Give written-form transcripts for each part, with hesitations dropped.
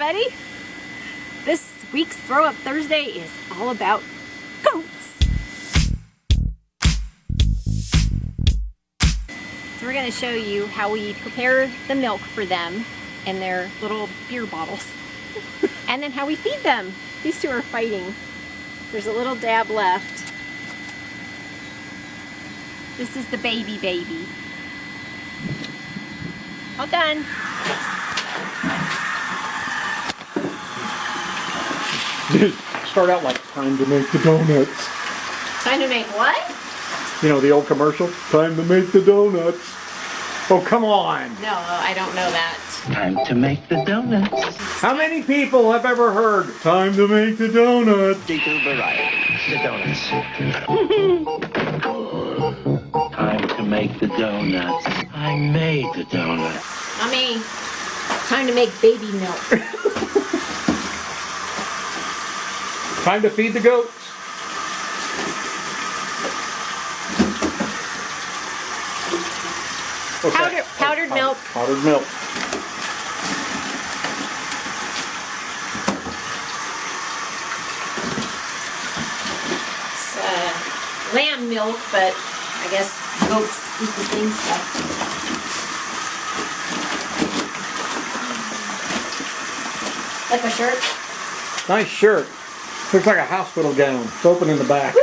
everybody. This week's Throw Up Thursday is all about goats. So we're going to show you how we prepare the milk for them in their little beer bottles. And then how we feed them. These two are fighting. There's a little dab left. This is the baby. All done. Start out like, time to make the donuts. Time to make what? You know, the old commercial? Time to make the donuts. Oh, come on. No, I don't know that. Time to make the donuts. How many people have ever heard, time to make the donuts? Legal variety. The donuts. Time to make the donuts. I made the donuts. Mommy, it's time to make baby milk. Time to feed the goats. Okay. Powdered milk. Powdered milk. It's lamb milk, but I guess goats eat the same stuff. Like a shirt? Nice shirt. Looks like a hospital gown. It's open in the back.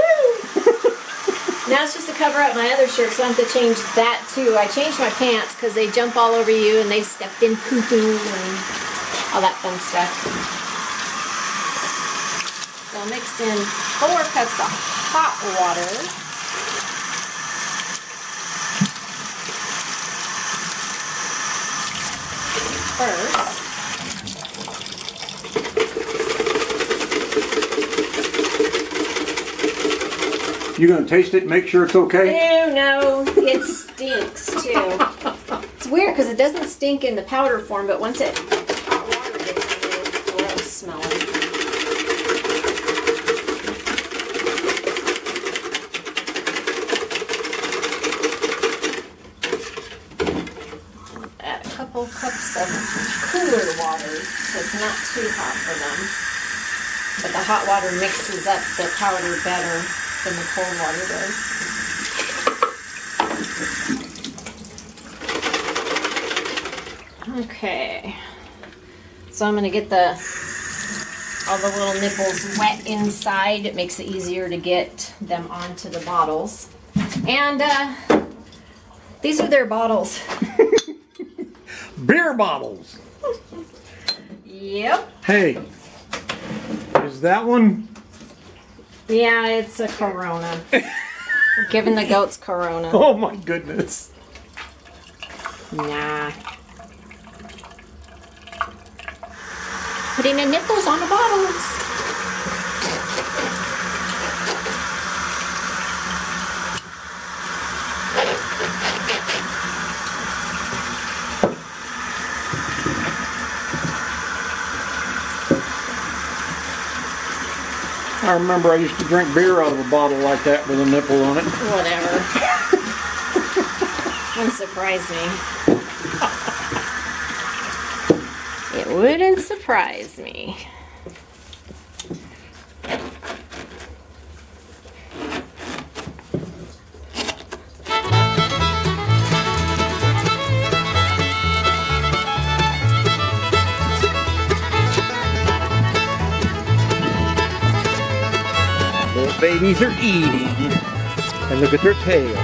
Now it's just to cover up my other shirt, so I have to change that too. I changed my pants because they jump all over you and they've stepped in poo-poo and all that fun stuff. So I mixed in 4 cups of hot water. First. You gonna taste it and make sure it's okay? Ew, no, it stinks too. It's weird because it doesn't stink in the powder form, but once hot water gets in it, it's gross smelling. Add a couple cups of cooler water so it's not too hot for them. But the hot water mixes up the powder better than the cold water does. Okay, so I'm going to get all the little nipples wet inside. It makes it easier to get them onto the bottles. And these are their bottles. Beer bottles. Yep. Hey, is that one? Yeah, it's a Corona. We're giving the goats Corona. Oh my goodness. Nah. Putting the nipples on the bottles. I remember I used to drink beer out of a bottle like that with a nipple on it. Whatever. Wouldn't surprise me. It wouldn't surprise me. Little babies are eating. And look at their tails.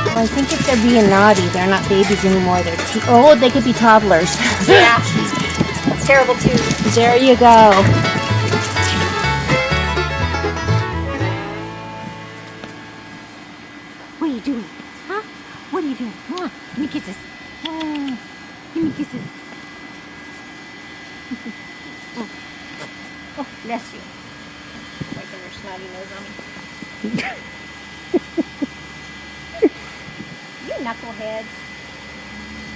Well, I think if they're being naughty, they're not babies anymore. They could be toddlers. Yeah. That's terrible too. There you go. What are you doing? Huh? What are you doing? Mwah. Give me kisses. Give me kisses. Oh, bless you. Wiping your snotty nose on me. You knuckleheads.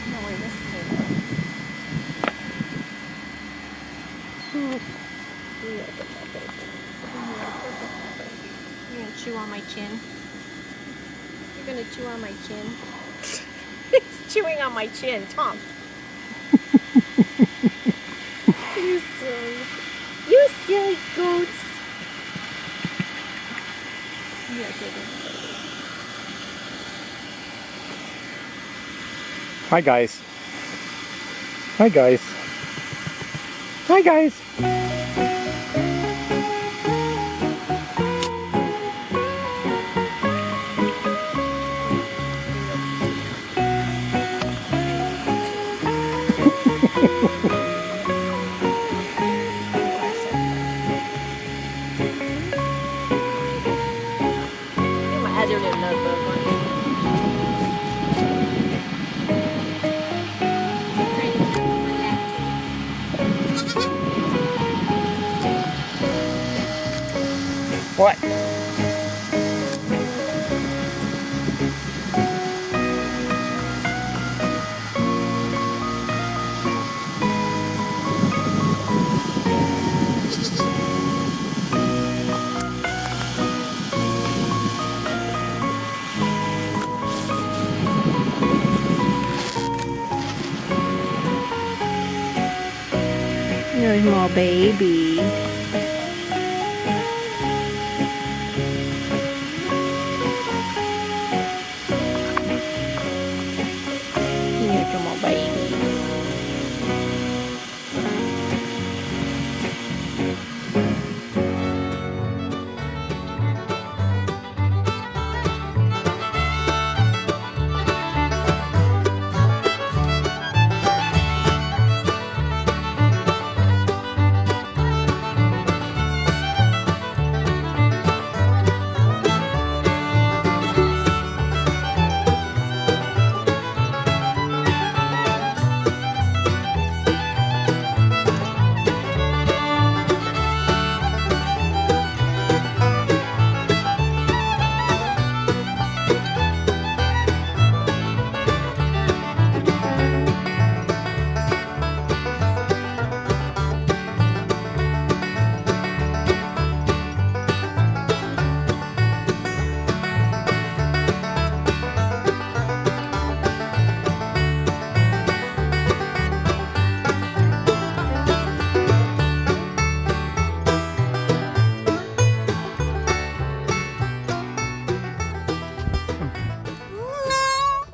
I'm gonna wear this too. You're gonna chew on my chin. You're gonna chew on my chin. chewing on my chin. Tom. You silly. You silly goats. Hi guys. Hi guys. Hi guys. My other little notebook. What? There's more baby. Here's more baby.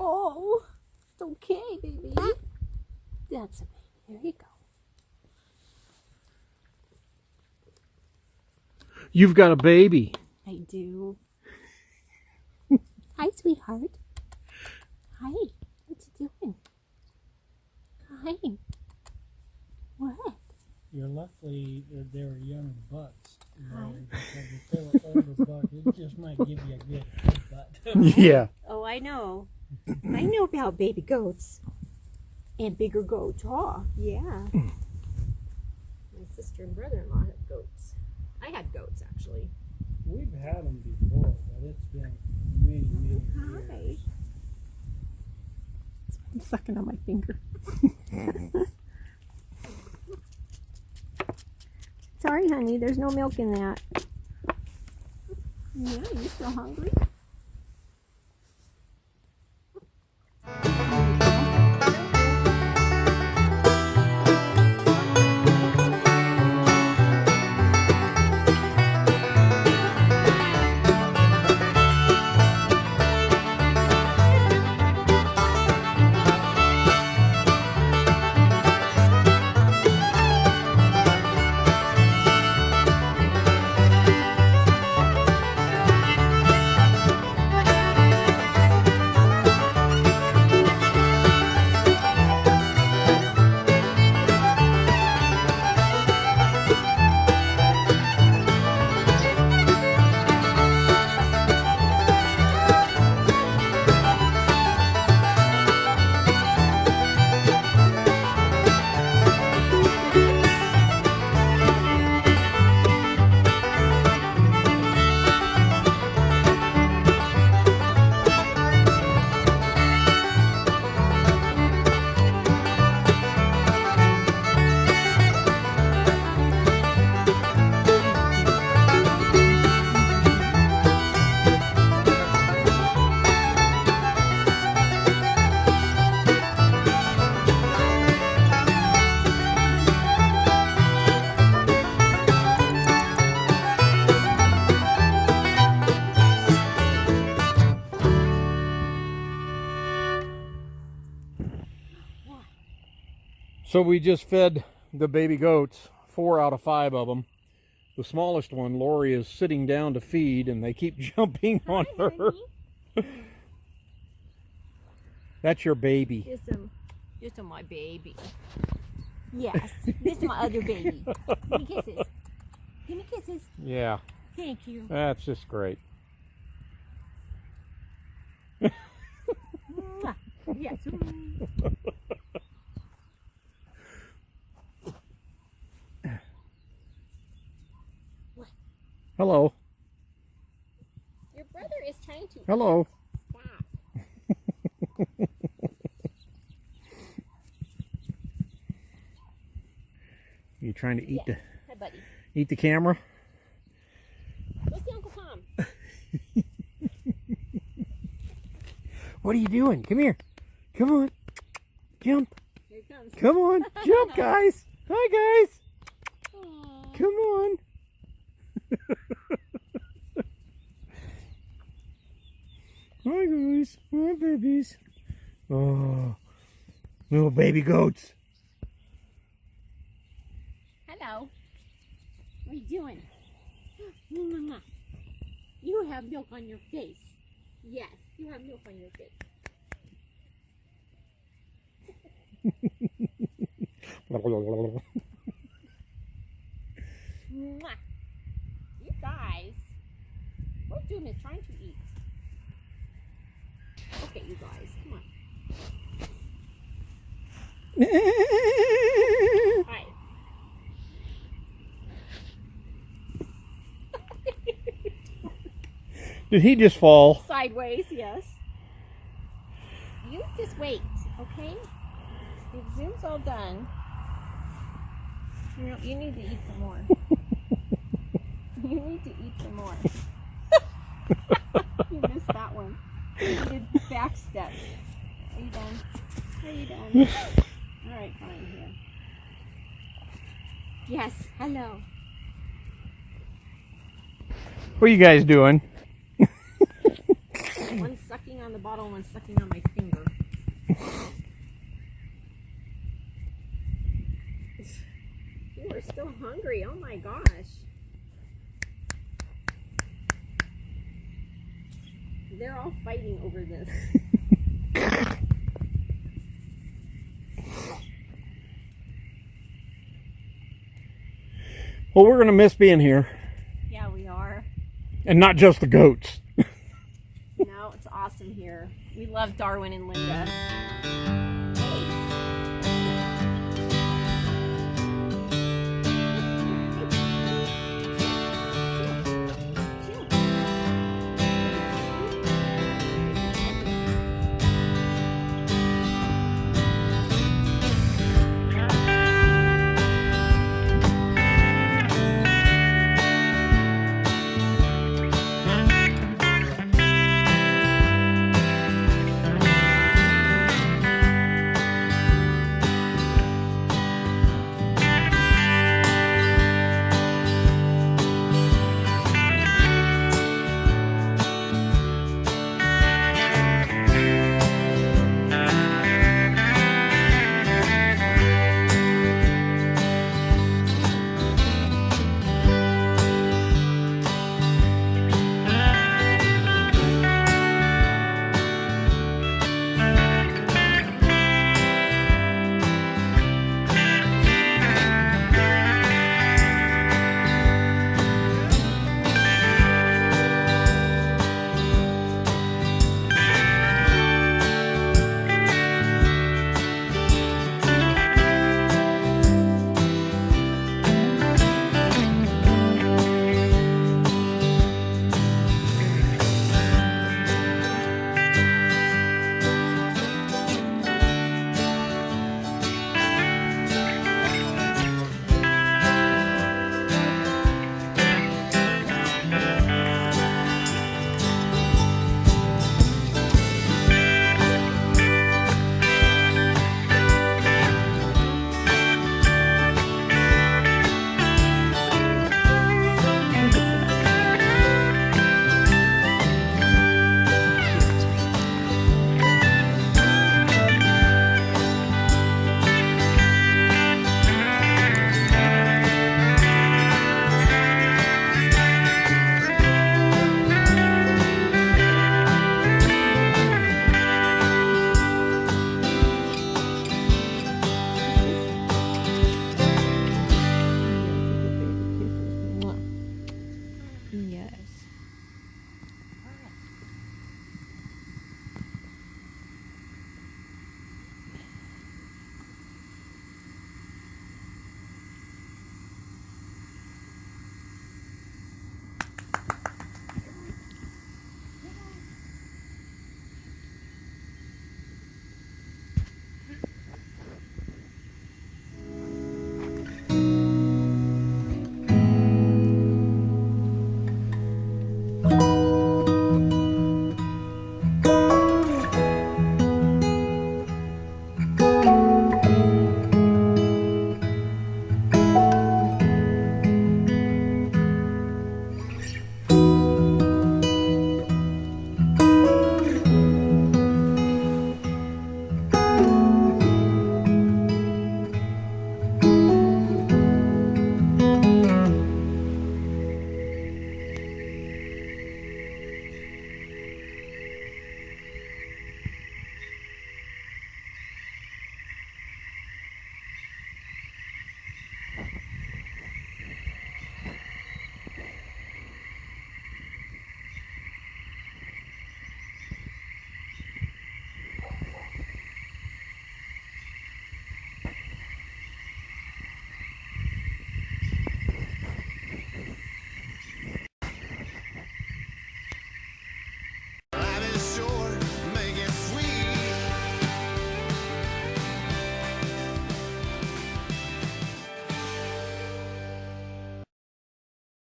Oh, it's okay, baby. That's a baby. There you go. You've got a baby. I do. Hi, sweetheart. Hi. What you doing? Hi. What? You're lucky that they were young bucks. Hi. Because if they were older bucks, it just might give you a good headbutt. Yeah. Oh, I know. I know about baby goats. And bigger goats. Oh, yeah. My sister and brother-in-law had goats. I had goats, actually. We've had them before, but it's been many, many Hi. years. I'm sucking on my finger. Sorry, honey. There's no milk in that. Yeah, you still hungry? So we just fed the baby goats, 4 out of 5 of them. The smallest one, Lori, is sitting down to feed, and they keep jumping on her. That's your baby. This is my baby. Yes, this is my other baby. Give me kisses. Give me kisses. Yeah, Thank you. that's just great. Mwah. Yes. Hello. Your brother is trying to Hello. stop. You trying to eat Hi, buddy. the camera? Go see Uncle Tom. What are you doing? Come here. Come on. Jump. Here he comes. Come on. Jump, guys. Hi, guys. Aw. Come on. Hi, guys. Hi, babies. Oh, little baby goats. Hello. What are you doing? Mwah. You have milk on your face. Yes, you have milk on your face. Mwah. You guys, what Doom is trying to eat. Okay, you guys, come on. Hi. Did he just fall? Sideways, yes. You just wait, okay? If Zoom's all done, you need to eat some more. You need to eat some more. You missed that one. You did back step. Are you done? Are you done? Alright, fine, here. Yes, hello. What are you guys doing? One's sucking on the bottle, one's sucking on my finger. You are still hungry. Oh my gosh. They're all fighting over this. Well, we're going to miss being here. Yeah, we are. And not just the goats. No, it's awesome here. We love Darwin and Linda.